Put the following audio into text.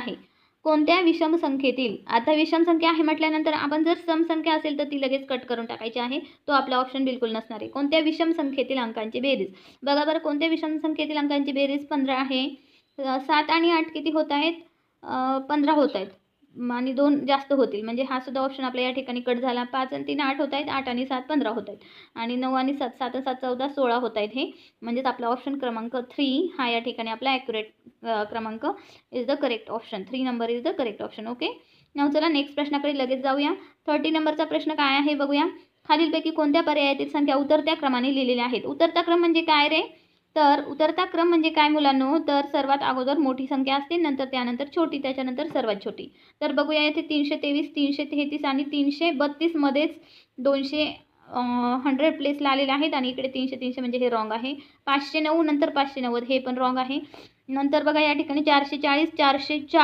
आहे. कोणत्या विषम संख्येतील, आता विषम संख्या आहे म्हटल्यानंतर आपण जर सम संख्या असेल तर ती लगेच कट करून टाकायची आहे, तो आपला ऑप्शन बिलकुल नसणार आहे. कोणत्या विषम संख्येतील अंकांची बेरीज, बघा बरं कोणत्या विषम संख्येतील अंकांची बेरीज 15 आहे. 7 आणि 8 किती होत आहेत, 15 होत आहेत आणि 2 जास्त होतील, म्हणजे हा सुद्धा ऑप्शन आपल्या या ठिकाणी कट झाला. 5 आणि 3 8 होत आहेत, 8 आणि 7 15 होत आहेत आणि 9 आणि 7 7 7 14 16 होत आहेत. हे म्हणजेच आपला ऑप्शन क्रमांक 3 हा या ठिकाणी आपला ॲक्युरेट क्रमांक is the correct option. 3 number is the correct option. Okay, नाव चला नेक्स्ट प्रश्नाकडे लगेच जाऊया. 30 नंबरचा प्रश्न काय आहे बघूया. खालीलपैकी कोणत्या पर्यायातील संख्या उतरत्या क्रमाने लिहिलेल्या आहेत. उतरता क्रम म्हणजे काय रे, तर उतरता क्रम म्हणजे काय मुलांनो, तर सर्वात अगोदर मोठी संख्या असते, नंतर त्यानंतर छोटी, त्याच्यानंतर सर्वात छोटी. तर बघूया येथे 323 333 आणि 332 मध्येच 200 100 प्लेसला आलेले आहेत आणि इकडे 300 300 म्हणजे हे रॉंग आहे. 509 नंतर 590 हे पण रॉंग आहे. नंतर बघा या ठिकाणी 440 404